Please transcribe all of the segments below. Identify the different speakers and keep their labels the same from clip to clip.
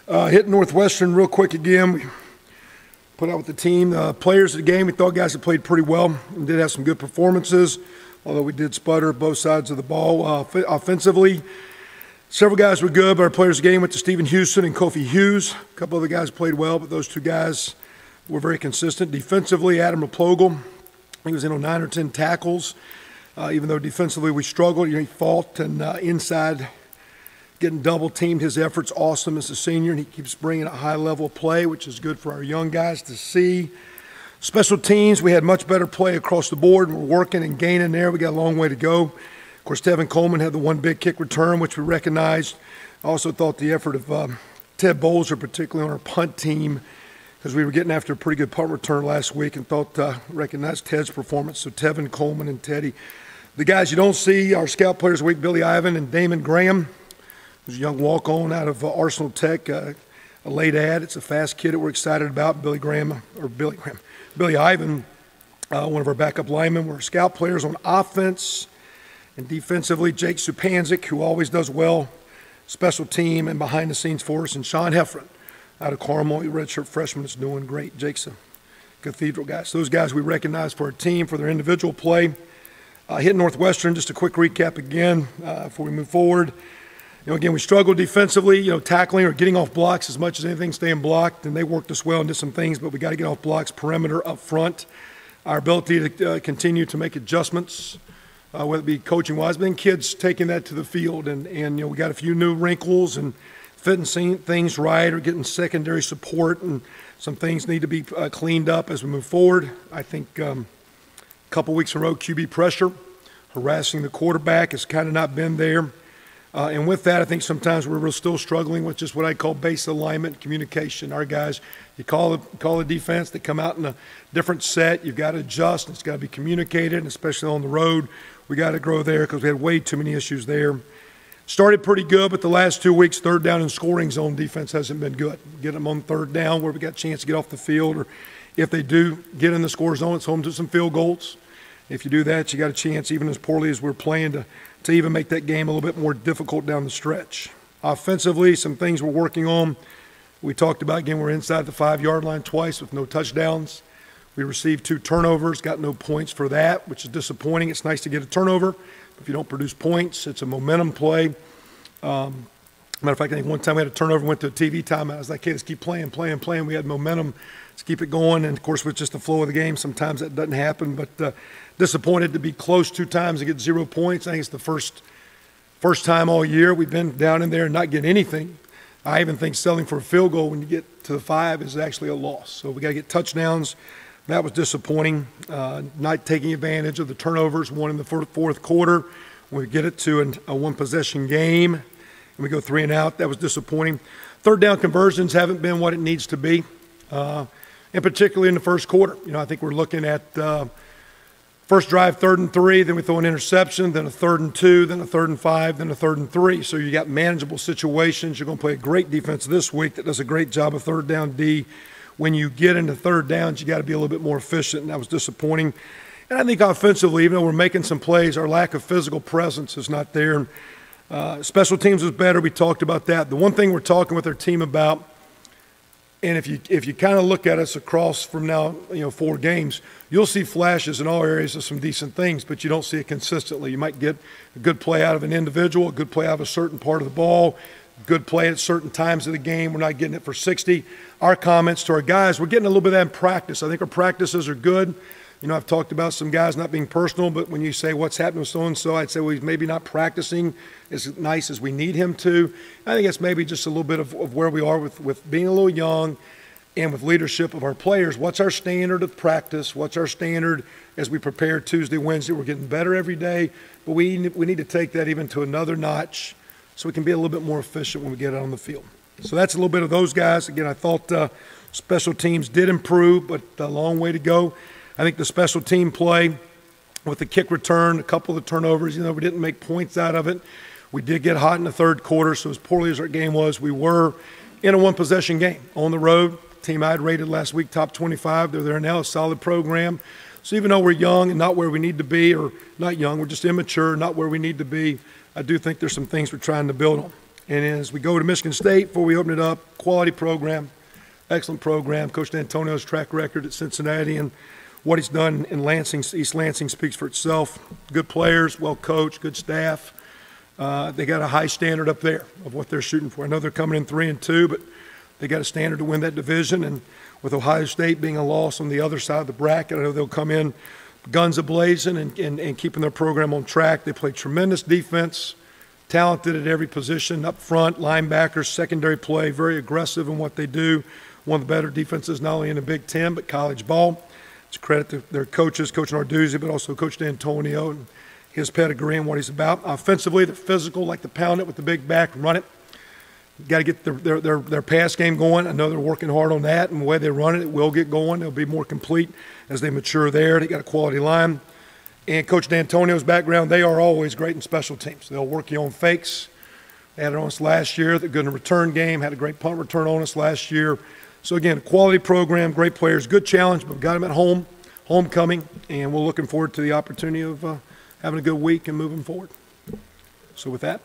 Speaker 1: Hit Northwestern real quick again. We put out with the team. Players of the game, we thought guys that played pretty well and did have some good performances, although we did sputter both sides of the ball. Offensively, several guys were good, but our players of the game went to Stephen Houston and Kofi Hughes. A couple other guys played well, but those two guys were very consistent. Defensively, Adam Raplogle, he was in on 9 or 10 tackles. Even though defensively we struggled, he fought and inside getting double teamed. His efforts awesome as a senior, and he keeps bringing a high level of play, which is good for our young guys to see. Special teams, we had much better play across the board, and we're working and gaining there. We got a long way to go. Of course, Tevin Coleman had the one big kick return, which we recognized. I also thought the effort of Ted Bolzer, particularly on our punt team, because we were getting after a pretty good punt return last week, and thought recognized Ted's performance. So Tevin Coleman and Teddy. The guys you don't see, our scout players of the week, Billy Ivan and Damon Graham, who's a young walk-on out of Arsenal Tech, a late ad. It's a fast kid that we're excited about. Billy Ivan, one of our backup linemen. We're scout players on offense and defensively. Jake Supanzik, who always does well, special team and behind the scenes for us, and Sean Heffron out of Carmel, a redshirt freshman that's doing great. Jake's a Cathedral guy. So those guys we recognize for our team, for their individual play. Hit Northwestern, just a quick recap again before we move forward. Again, we struggled defensively, tackling or getting off blocks as much as anything, staying blocked, and they worked us well and did some things, but we got to get off blocks, perimeter up front. Our ability to continue to make adjustments, whether it be coaching-wise, but then kids taking that to the field, and we got a few new wrinkles and fitting things right or getting secondary support, and some things need to be cleaned up as we move forward. I think couple weeks in a row, QB pressure, harassing the quarterback has kind of not been there. And with that, I think sometimes we're still struggling with just what I call base alignment, communication. Our guys, you call a defense, they come out in a different set. You've got to adjust. It's got to be communicated, and especially on the road. We got to grow there because we had way too many issues there. Started pretty good, but the last 2 weeks, third down and scoring zone defense hasn't been good. Get them on third down where we got a chance to get off the field, or if they do get in the score zone, it's home to some field goals. If you do that, you got a chance, even as poorly as we're playing, to even make that game a little bit more difficult down the stretch. Offensively, some things we're working on. We talked about, again, we're inside the 5-yard line twice with no touchdowns. We received 2 turnovers, got no points for that, which is disappointing. It's nice to get a turnover, but if you don't produce points, it's a momentum play. Matter of fact, I think one time we had a turnover, went to a TV timeout. I was like, hey, let's keep playing. We had momentum. Let's keep it going. And, of course, with just the flow of the game, sometimes that doesn't happen. But disappointed to be close 2 times and get 0 points. I think it's the first time all year we've been down in there and not getting anything. I even think selling for a field goal when you get to the 5 is actually a loss. So we got to get touchdowns. That was disappointing. Not taking advantage of the turnovers, one in the fourth quarter. When we get it to a one-possession game and we go 3 and out, that was disappointing. Third down conversions haven't been what it needs to be. And particularly in the first quarter. I think we're looking at first drive, 3rd and 3, then we throw an interception, then a 3rd and 2, then a 3rd and 5, then a 3rd and 3. So you got manageable situations. You're going to play a great defense this week that does a great job of third down D. When you get into third downs, you got to be a little bit more efficient, and that was disappointing. And I think offensively, even though we're making some plays, our lack of physical presence is not there. Special teams was better. We talked about that. The one thing we're talking with our team about, and if you kind of look at us across from now, 4 games, you'll see flashes in all areas of some decent things, but you don't see it consistently. You might get a good play out of an individual, a good play out of a certain part of the ball, good play at certain times of the game. We're not getting it for 60. Our comments to our guys, we're getting a little bit of that in practice. I think our practices are good. I've talked about some guys not being personal, but when you say what's happening with so-and-so, I'd say, well, he's maybe not practicing as nice as we need him to. I think it's maybe just a little bit of where we are with being a little young and with leadership of our players. What's our standard of practice? What's our standard as we prepare Tuesday, Wednesday? We're getting better every day, but we need to take that even to another notch so we can be a little bit more efficient when we get out on the field. So that's a little bit of those guys. Again, I thought special teams did improve, but a long way to go. I think the special team play with the kick return, a couple of the turnovers, we didn't make points out of it. We did get hot in the third quarter, so as poorly as our game was, we were in a one-possession game on the road. Team I had rated last week, top 25. They're there now, a solid program. So even though we're young and not where we need to be, or not young, we're just immature, not where we need to be, I do think there's some things we're trying to build on. And as we go to Michigan State, before we open it up, quality program, excellent program. Coach D'Antonio's track record at Cincinnati and what he's done in Lansing, East Lansing speaks for itself. Good players, well coached, good staff. They got a high standard up there of what they're shooting for. I know they're coming in 3-2, but they got a standard to win that division. And with Ohio State being a loss on the other side of the bracket, I know they'll come in guns a-blazing and keeping their program on track. They play tremendous defense, talented at every position, up front, linebackers, secondary play, very aggressive in what they do. One of the better defenses not only in the Big Ten but college ball. It's a credit to their coaches, Coach Narduzzi, but also Coach D'Antonio and his pedigree and what he's about. Offensively, they're physical, like to pound it with the big back and run it. Got to get their pass game going. I know they're working hard on that, and the way they run it will get going. They'll be more complete as they mature there. They got a quality line. And Coach D'Antonio's background, they are always great in special teams. They'll work you on fakes. They had it on us last year. They're good in the return game, had a great punt return on us last year. So, again, a quality program, great players, good challenge, but we've got them at home, homecoming, and we're looking forward to the opportunity of having a good week and moving forward. So with that,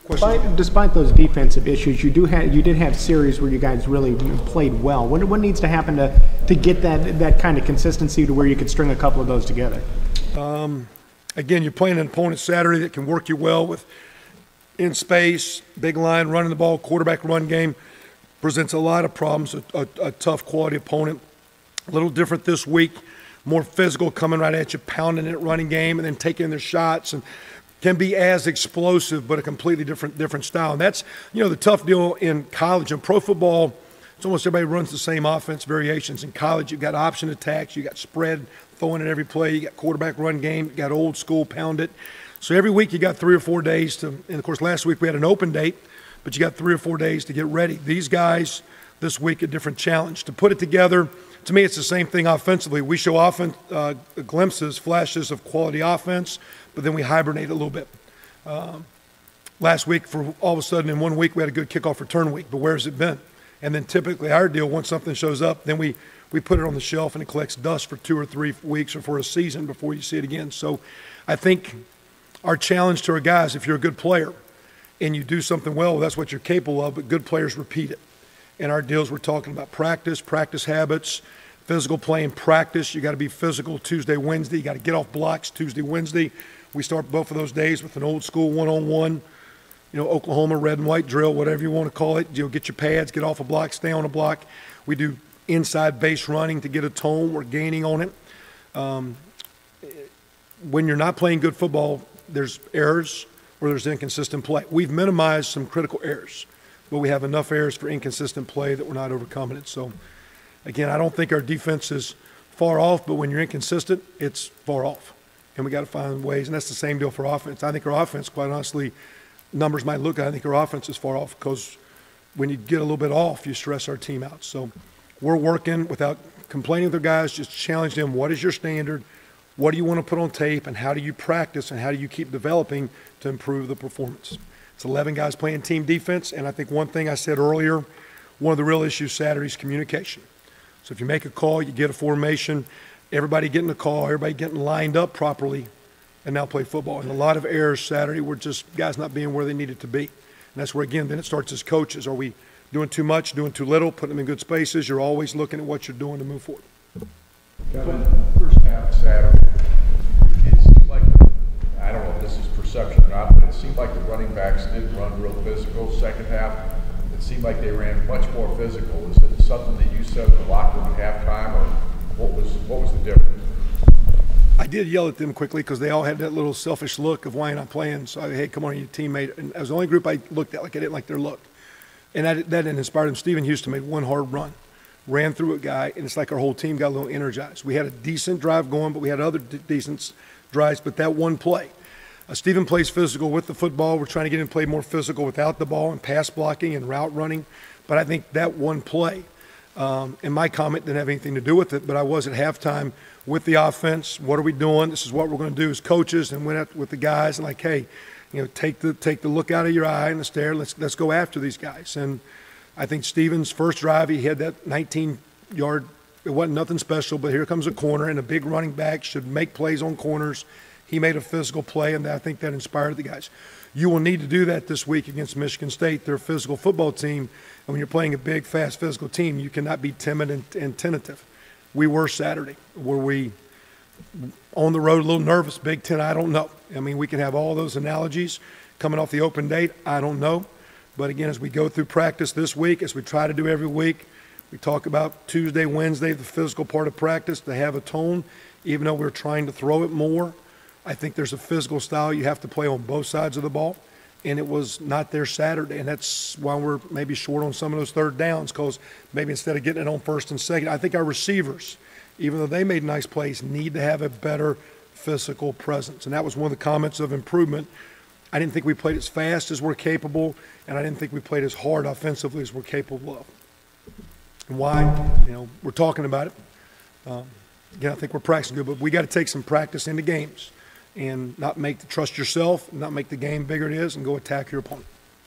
Speaker 2: Despite those defensive issues, you did have series where you guys really played well. What needs to happen to get that kind of consistency to where you could string a couple of those together?
Speaker 1: Again, you're playing an opponent Saturday that can work you well with in space, big line, running the ball, quarterback run game. Presents a lot of problems, a tough quality opponent. A little different this week, more physical, coming right at you, pounding it, running game, and then taking their shots, and can be as explosive, but a completely different style. And that's, the tough deal in college and pro football. It's almost everybody runs the same offense variations. In college, you've got option attacks, you got spread, throwing it every play, you got quarterback run game, you got old school, pound it. So every week you got 3 or 4 days to, and of course last week we had an open date, but you got 3 or 4 days to get ready. These guys this week, a different challenge. To put it together, to me, it's the same thing offensively. We show often glimpses, flashes of quality offense, but then we hibernate a little bit. Last week, for all of a sudden, in 1 week, we had a good kickoff return week, but where has it been? And then typically our deal, once something shows up, then we put it on the shelf and it collects dust for 2 or 3 weeks or for a season before you see it again. So I think our challenge to our guys, if you're a good player and you do something well, that's what you're capable of, but good players repeat it. In our deals, we're talking about practice habits, physical play and practice. You got to be physical Tuesday, Wednesday. You got to get off blocks Tuesday, Wednesday. We start both of those days with an old school one-on-one, Oklahoma red and white drill, whatever you want to call it. Get your pads, get off a block, stay on a block. We do inside base running to get a tone. We're gaining on it. When you're not playing good football, there's errors or there's inconsistent play. We've minimized some critical errors, but we have enough errors for inconsistent play that we're not overcoming it. So, again, I don't think our defense is far off, but when you're inconsistent, it's far off. And we got to find ways, and that's the same deal for offense. I think our offense, quite honestly, numbers might look, I think our offense is far off because when you get a little bit off, you stress our team out. So we're working without complaining with the guys, just challenge them. What is your standard? What do you want to put on tape? And how do you practice? And how do you keep developing to improve the performance? It's 11 guys playing team defense. And I think one thing I said earlier, one of the real issues Saturday is communication. So if you make a call, you get a formation, everybody getting a call, everybody getting lined up properly, and now play football. And a lot of errors Saturday were just guys not being where they needed to be. And that's where, again, then it starts as coaches. Are we doing too much, doing too little, putting them in good spaces? You're always looking at what you're doing to move forward.
Speaker 3: First half Saturday, it seemed like, I don't know if this is perception or not, but it seemed like the running backs did run real physical. Second half, it seemed like they ran much more physical. Is it something that you said in the locker room at halftime, or what was the difference?
Speaker 1: I did yell at them quickly because they all had that little selfish look of why you're not playing. So, hey, come on, you teammate. And that was the only group I looked at like I didn't like their look. And that didn't inspire them. Stephen Houston made one hard run, ran through a guy, and it's like our whole team got a little energized. We had a decent drive going, but we had other decent drives. But that one play, Stephen plays physical with the football. We're trying to get him to play more physical without the ball and pass blocking and route running. But I think that one play, and my comment didn't have anything to do with it, but I was at halftime with the offense. What are we doing? This is what we're going to do as coaches, and went out with the guys and like, hey, take the look out of your eye and the stare. Let's go after these guys. And I think Stephen's first drive, he had that 19-yard. It wasn't nothing special, but here comes a corner, and a big running back should make plays on corners. he made a physical play, and I think that inspired the guys. You will need to do that this week against Michigan State. They're a physical football team, and when you're playing a big, fast, physical team, you cannot be timid and tentative. We were Saturday. Were we on the road a little nervous? Big Ten, I don't know. I mean, we can have all those analogies coming off the open date. I don't know. But again, as we go through practice this week, as we try to do every week, we talk about Tuesday, Wednesday, the physical part of practice, to have a tone, even though we're trying to throw it more. I think there's a physical style you have to play on both sides of the ball, and it was not there Saturday, and that's why we're maybe short on some of those third downs, because maybe instead of getting it on first and second, I think our receivers, even though they made nice plays, need to have a better physical presence, and that was one of the comments of improvement. I didn't think we played as fast as we're capable, and I didn't think we played as hard offensively as we're capable of. And why? You know, we're talking about it. Again, I think we're practicing good, but we got to take some practice into games and not trust yourself, not make the game bigger it is, and go attack your opponent.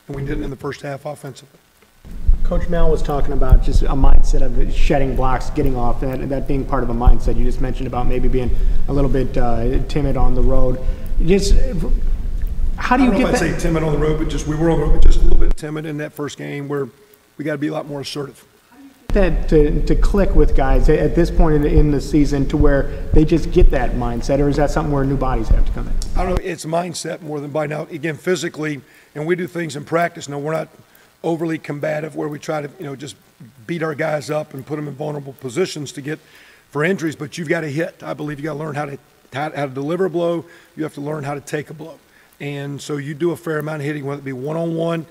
Speaker 1: And we didn't in the first half offensively.
Speaker 2: Coach Mel was talking about just a mindset of shedding blocks, getting off, and that being part of a mindset. You just mentioned about maybe being a little bit timid on the road. Just how do you get that?
Speaker 1: I don't know if I'd say timid on the road, but just we were on the road, just a little bit timid in that first game where we got to be a lot more assertive.
Speaker 2: That to click with guys at this point in the season to where they just get that mindset, or is that something where new bodies have to come in?
Speaker 1: I don't know. It's mindset more than by now. Again, physically, and we do things in practice. No, we're not overly combative where we try to, just beat our guys up and put them in vulnerable positions to get for injuries. But you've got to hit. I believe you got to learn how to deliver a blow. You have to learn how to take a blow. And so you do a fair amount of hitting, whether it be one-on-one,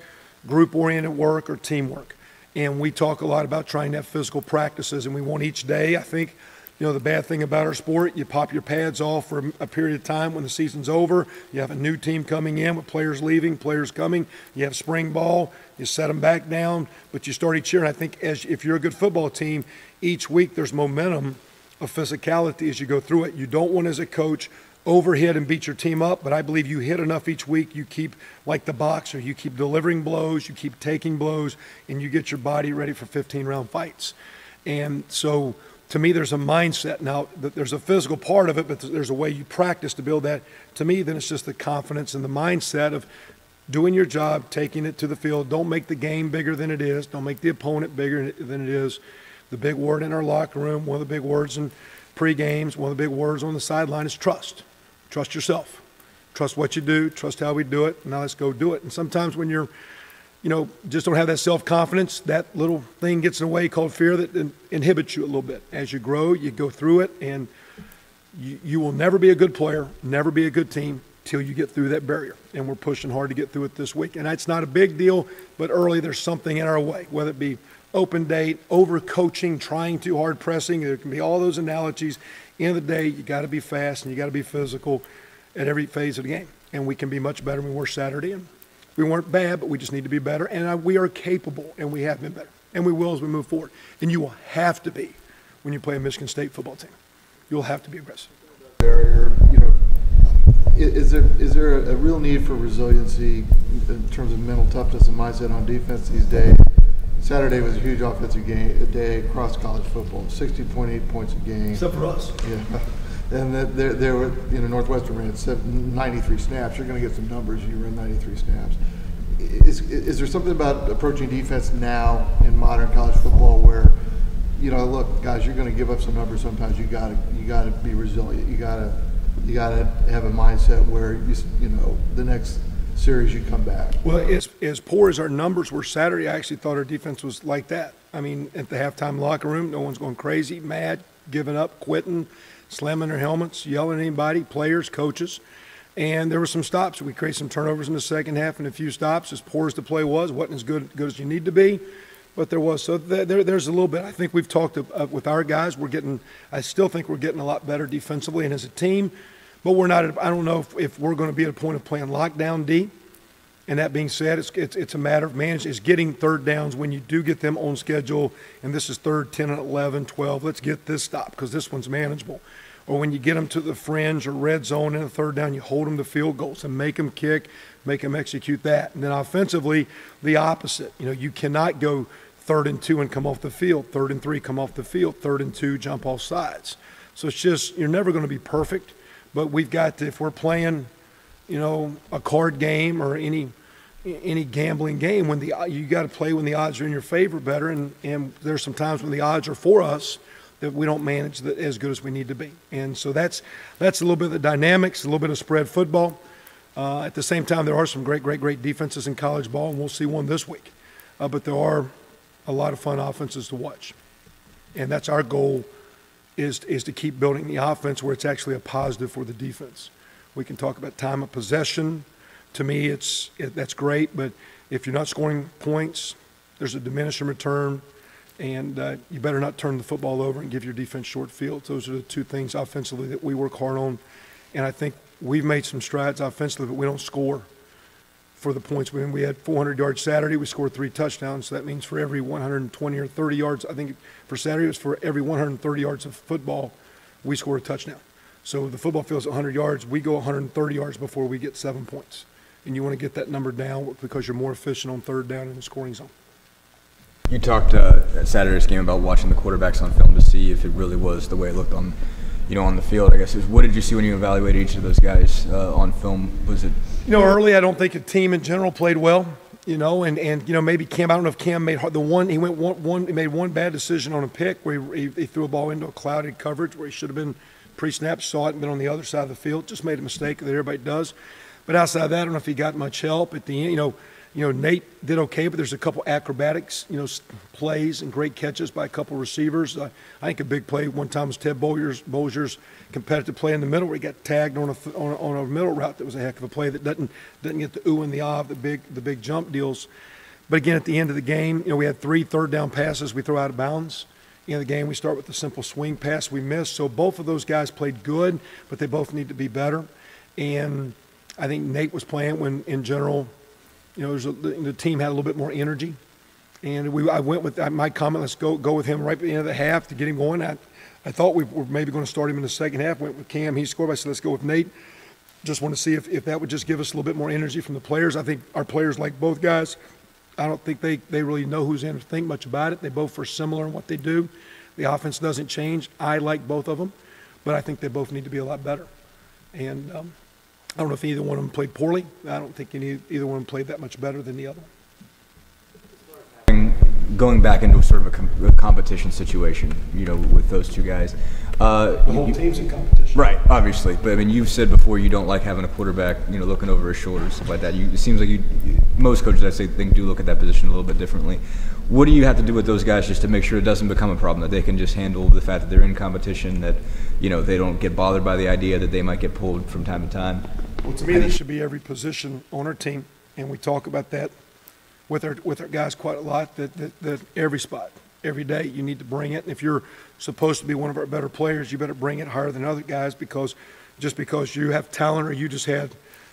Speaker 1: group-oriented work, or teamwork. And we talk a lot about trying to have physical practices, and we want each day. I think, the bad thing about our sport, you pop your pads off for a period of time when the season's over. You have a new team coming in with players leaving, players coming. You have spring ball. You set them back down, but you start each year. And I think if you're a good football team, each week there's momentum of physicality as you go through it. You don't want, as a coach, overhit and beat your team up, but I believe you hit enough each week, you keep, like the boxer, you keep delivering blows, you keep taking blows, and you get your body ready for 15-round fights. And so, to me, there's a mindset. Now, there's a physical part of it, but there's a way you practice to build that. To me, then it's just the confidence and the mindset of doing your job, taking it to the field. Don't make the game bigger than it is. Don't make the opponent bigger than it is. The big word in our locker room, one of the big words in pre-games, one of the big words on the sideline is trust. Trust yourself. Trust what you do. Trust how we do it. Now let's go do it. And sometimes when you're, just don't have that self-confidence, that little thing gets in the way called fear that inhibits you a little bit. As you grow, you go through it, and you will never be a good player, never be a good team till you get through that barrier. And we're pushing hard to get through it this week. And it's not a big deal, but early there's something in our way, whether it be open date, over-coaching, trying too hard, pressing. There can be all those analogies. End of the day, you got to be fast and you got to be physical at every phase of the game. And we can be much better than we were Saturday. And we weren't bad, but we just need to be better. And we are capable, and we have been better. And we will as we move forward. And you will have to be when you play a Michigan State football team. You'll have to be aggressive.
Speaker 4: Barrier, is there a real need for resiliency in terms of mental toughness and mindset on defense these days? Saturday was a huge offensive day across college football, 60.8 points a game.
Speaker 1: Except for us.
Speaker 4: Yeah. And there were, Northwestern ran 93 snaps. You're going to get some numbers. You ran 93 snaps. Is there something about approaching defense now in modern college football where, look, guys, you're going to give up some numbers sometimes. You got to be resilient. You got to have a mindset where the next series you come back.
Speaker 1: Well, as poor as our numbers were Saturday, I actually thought our defense was like that. I mean, at the halftime locker room, no one's going crazy, mad, giving up, quitting, slamming their helmets, yelling at anybody, players, coaches. And there were some stops. We created some turnovers in the second half and a few stops. As poor as the play wasn't as good as you need to be, but there was. So there's a little bit. I think we've talked with our guys. I still think we're getting a lot better defensively and as a team. But we're not. I don't know if we're going to be at a point of playing lockdown deep. And that being said, it's a matter of managing. It's getting third downs when you do get them on schedule. And this is third, 10 and 11, 12. Let's get this stop because this one's manageable. Or when you get them to the fringe or red zone in a third down, you hold them to field goals and make them kick, make them execute that. And then offensively, the opposite. You cannot go 3rd and 2 and come off the field. 3rd and 3, come off the field. 3rd and 2, jump off sides. So it's just you're never going to be perfect. But we've got to, if we're playing, a card game or any gambling game, you got to play when the odds are in your favor better. And there's some times when the odds are for us that we don't manage as good as we need to be. And so that's a little bit of the dynamics, a little bit of spread football. At the same time, there are some great defenses in college ball, and we'll see one this week. But there are a lot of fun offenses to watch. And that's our goal, is to keep building the offense where it's actually a positive for the defense. We can talk about time of possession. To me, that's great, but if you're not scoring points, there's a diminishing return, and you better not turn the football over and give your defense short fields. Those are the two things offensively that we work hard on, and I think we've made some strides offensively, but we don't score for the points. When we had 400 yards Saturday, we scored 3 touchdowns, so that means for every 120 or 30 yards, I think for Saturday it was for every 130 yards of football, we score a touchdown. So the football field's 100 yards, we go 130 yards before we get 7 points. And you want to get that number down because you're more efficient on third down in the scoring zone.
Speaker 5: You talked at Saturday's game about watching the quarterbacks on film to see if it really was the way it looked on the field. I guess what did you see when you evaluated each of those guys on film? Was it
Speaker 1: early? I don't think the team in general played well. And maybe Cam. I don't know if Cam made the one. He made one bad decision on a pick where he threw a ball into a clouded coverage where he should have been pre-snap, saw it, and been on the other side of the field. Just made a mistake that everybody does. But outside of that, I don't know if he got much help at the end. Nate did okay, but there's a couple acrobatics, plays and great catches by a couple receivers. I think a big play one time was Ted Bolger's competitive play in the middle where he got tagged on a middle route. That was a heck of a play that doesn't get the ooh and the ah of the big jump deals. But again, at the end of the game, we had 3 third-down passes we throw out of bounds. In the game, we start with the simple swing pass we missed. So both of those guys played good, but they both need to be better. And I think Nate was playing when, in general, the team had a little bit more energy. And I went with my comment, let's go with him right at the end of the half to get him going. I thought we were maybe going to start him in the second half. Went with Cam. He scored. I said, let's go with Nate. Just want to see if that would just give us a little bit more energy from the players. I think our players like both guys. I don't think they really know who's in or think much about it. They both are similar in what they do. The offense doesn't change. I like both of them, but I think they both need to be a lot better. And I don't know if either one of them played poorly. I don't think either one of them played that much better than the other.
Speaker 5: Going back into sort of a competition situation, with those two guys.
Speaker 1: The whole team's in competition.
Speaker 5: Right, obviously. But, you've said before you don't like having a quarterback, looking over his shoulder, stuff like that. It seems like most coaches, I think, do look at that position a little bit differently. What do you have to do with those guys just to make sure it doesn't become a problem, that they can just handle the fact that they're in competition, that, they don't get bothered by the idea that they might get pulled from time to time?
Speaker 1: Well, to me, that should be every position on our team, and we talk about that with our guys quite a lot, that every spot, every day, you need to bring it. And if you're supposed to be one of our better players, you better bring it higher than other guys, because you have talent, or you just had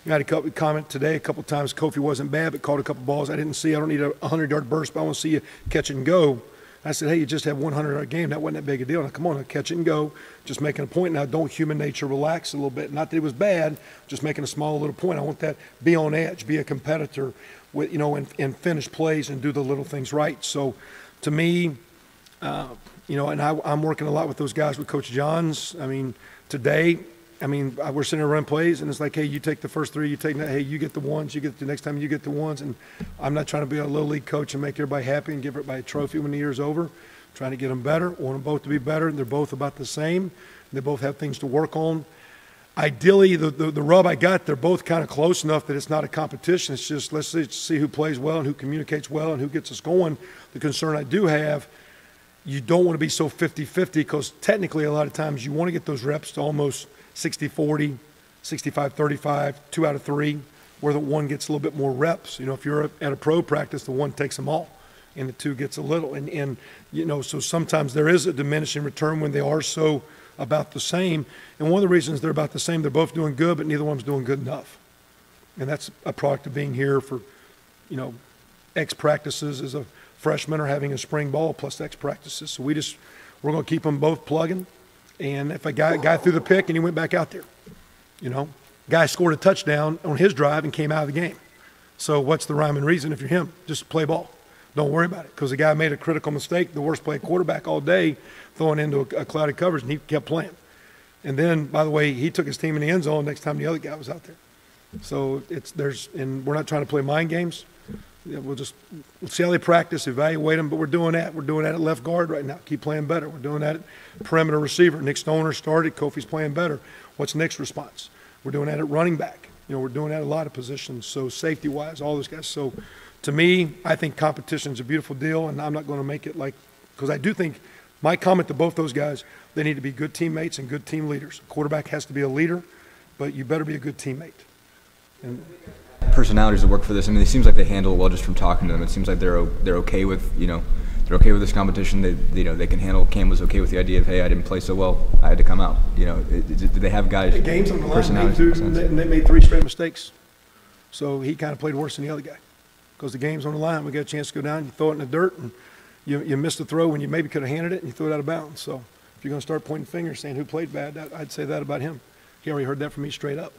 Speaker 1: a couple comment today a couple times. Kofi wasn't bad, but caught a couple balls I didn't see. I don't need a 100-yard burst, but I want to see you catch and go. I said, hey, you just had 100-yard game. That wasn't that big a deal. Now, come on, catch it and go. Just making a point. Now, don't human nature relax a little bit. Not that it was bad, just making a small little point. I want that, be on edge, be a competitor, with, and finish plays and do the little things right. So, to me, and I'm working a lot with those guys with Coach Johns. Today, we're sitting there running plays, and it's like, hey, you take the first 3, hey, you get the ones, you get the next time you get the ones. And I'm not trying to be a little league coach and make everybody happy and give everybody a trophy when the year's over. I'm trying to get them better, want them both to be better, and they're both about the same. They both have things to work on. Ideally, the rub I got, they're both kind of close enough that it's not a competition. It's just, let's see who plays well and who communicates well and who gets us going. The concern I do have, you don't want to be so 50-50, because technically a lot of times you want to get those reps to almost 60-40, 65-35, 2 out of 3, where the one gets a little bit more reps. If you're at a pro practice, the one takes them all, and the 2 gets a little. And so sometimes there is a diminishing return when they are so about the same. And one of the reasons they're about the same, they're both doing good, but neither one's doing good enough. And that's a product of being here for, X practices as a freshman, or having a spring ball plus X practices. So we're going to keep them both plugging. And if a guy threw the pick and he went back out there, guy scored a touchdown on his drive and came out of the game. So what's the rhyme and reason if you're him? Just play ball. Don't worry about it, because the guy made a critical mistake, the worst play quarterback all day, throwing into a clouded coverage, and he kept playing. And then, by the way, he took his team in the end zone next time the other guy was out there. So and we're not trying to play mind games. Yeah, we'll see how they practice, evaluate them, but we're doing that. We're doing that at left guard right now. Keep playing better. We're doing that at perimeter receiver. Nick Stoner started. Kofi's playing better. What's Nick's response? We're doing that at running back. We're doing that at a lot of positions. So safety-wise, all those guys. So to me, I think competition is a beautiful deal, and I'm not going to make it because I do think my comment to both those guys, they need to be good teammates and good team leaders. A quarterback has to be a leader, but you better be a good teammate. And
Speaker 5: personalities that work for this. I mean, it seems like they handle it well just from talking to them. It seems like they're okay with they're okay with this competition. They can handle. Cam was okay with the idea of, hey, I didn't play so well, I had to come out. Do they have guys?
Speaker 1: The games on the line, they made 3 straight mistakes, so he kind of played worse than the other guy because the game's on the line. We got a chance to go down, you throw it in the dirt, and you missed the throw when you maybe could have handed it, and you throw it out of bounds. So if you're going to start pointing fingers saying who played bad, I'd say that about him. He already heard that from me straight up.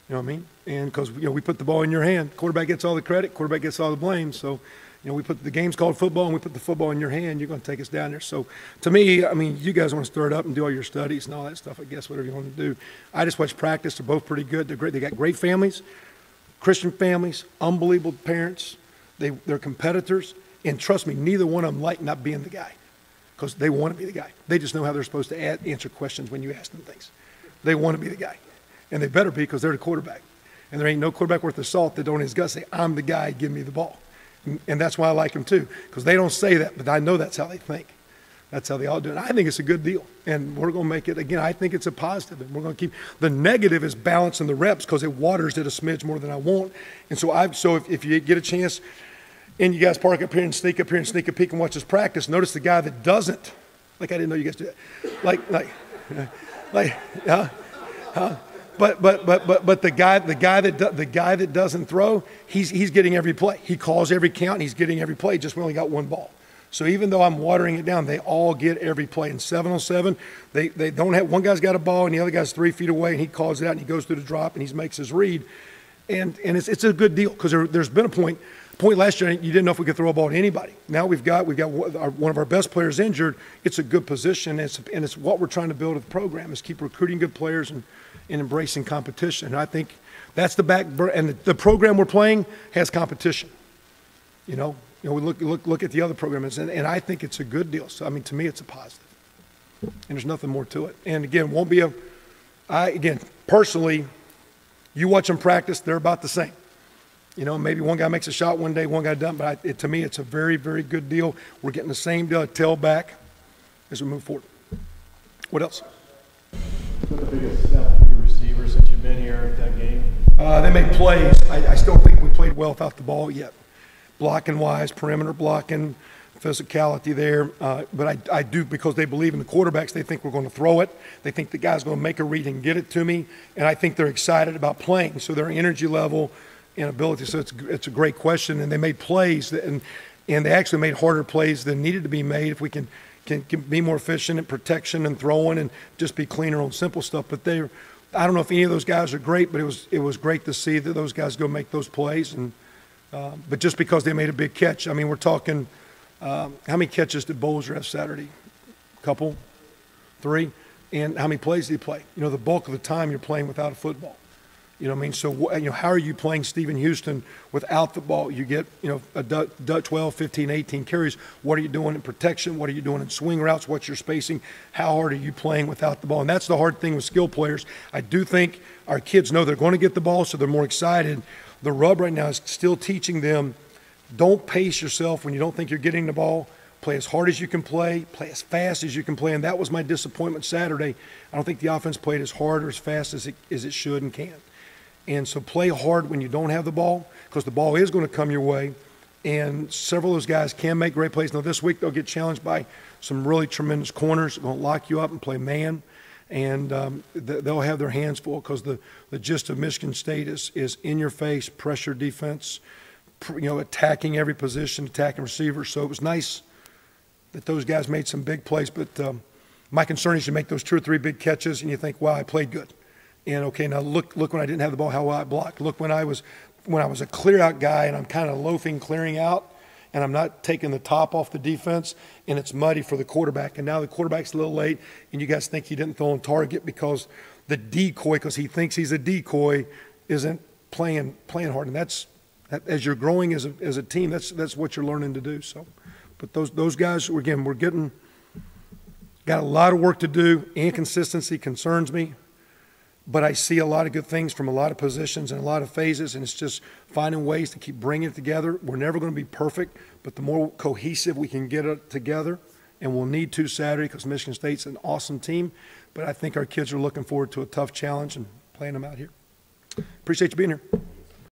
Speaker 1: You know what I mean? And because we put the ball in your hand, quarterback gets all the credit, quarterback gets all the blame. So, we put the game's called football, and we put the football in your hand. You're going to take us down there. So, to me, I mean, you guys want to stir it up and do all your studies and all that stuff. I guess whatever you want to do. I just watch practice. They're both pretty good. They're great. They got great families, Christian families, unbelievable parents. They're competitors, and trust me, neither one of them like not being the guy because they want to be the guy. They just know how they're supposed to answer questions when you ask them things. They want to be the guy. And they better be because they're the quarterback. And there ain't no quarterback worth the salt that don't in his guts say, I'm the guy, give me the ball. And that's why I like them too, because they don't say that, but I know that's how they think. That's how they all do it. I think it's a good deal. And we're going to make it, again, I think it's a positive. And we're going to keep, the negative is balancing the reps because it waters it a smidge more than I want. And so if you get a chance and you guys park up here and sneak a peek and watch us practice, notice the guy that doesn't, like I didn't know you guys do that. But the guy that doesn't throw, he's getting every play. He calls every count, and he's getting every play. Just we only got one ball. So even though I'm watering it down, they all get every play. In 7-on-7, they don't have one guy's got a ball and the other guy's 3 feet away, and he calls it out and he goes through the drop and he makes his read, and it's a good deal because there's been a point last year you didn't know if we could throw a ball to anybody. Now we've got one of our best players injured. It's a good position, and it's what we're trying to build with the program is keep recruiting good players and embracing competition. And I think that's the and the program we're playing has competition. We look at the other programs, and I think it's a good deal. So I mean, to me, it's a positive, and there's nothing more to it. And again, won't be personally, you watch them practice, they're about the same. Maybe one guy makes a shot one day, one guy doesn't, but to me, it's a very, very good deal. We're getting the same deal at tailback as we move forward. What else?
Speaker 6: What's the biggest step for your receivers since you've been here at that game?
Speaker 1: They made plays. I still think we played well without the ball yet. Blocking-wise, perimeter blocking, physicality there. But I do, because they believe in the quarterbacks, they think we're going to throw it. They think the guy's going to make a read and get it to me. And I think they're excited about playing. So their energy level and ability, so it's a great question. And they made plays, and they actually made harder plays than needed to be made if we can be more efficient in protection and throwing and just be cleaner on simple stuff. But I don't know if any of those guys are great, but it was great to see that those guys go make those plays. And but just because they made a big catch, I mean, we're talking, how many catches did Bolger have Saturday? A couple? 3? And how many plays did he play? The bulk of the time you're playing without a football. You know what I mean? So, how are you playing Stephen Houston without the ball? You get, a 12, 15, 18 carries. What are you doing in protection? What are you doing in swing routes? What's your spacing? How hard are you playing without the ball? And that's the hard thing with skill players. I do think our kids know they're going to get the ball, so they're more excited. The rub right now is still teaching them, don't pace yourself when you don't think you're getting the ball. Play as hard as you can play as fast as you can play. And that was my disappointment Saturday. I don't think the offense played as hard or as fast as it should and can. And so play hard when you don't have the ball, because the ball is going to come your way. And several of those guys can make great plays. Now, this week they'll get challenged by some really tremendous corners. They're going to lock you up and play man. And they'll have their hands full, because the gist of Michigan State is in-your-face pressure defense, attacking every position, attacking receivers. So it was nice that those guys made some big plays. But my concern is you make those 2 or 3 big catches and you think, wow, I played good. And okay, now look when I didn't have the ball, how I blocked. Look when I was a clear out guy and I'm kind of loafing, clearing out, and I'm not taking the top off the defense, and it's muddy for the quarterback. And now the quarterback's a little late, and you guys think he didn't throw on target because the decoy, because he thinks he's a decoy, isn't playing hard. And that's, as you're growing as a team, that's what you're learning to do. So, but those guys, again, got a lot of work to do. Inconsistency concerns me, but I see a lot of good things from a lot of positions and a lot of phases, and it's just finding ways to keep bringing it together. We're never going to be perfect, but the more cohesive we can get it together, and we'll need to Saturday because Michigan State's an awesome team, but I think our kids are looking forward to a tough challenge and playing them out here. Appreciate you being here.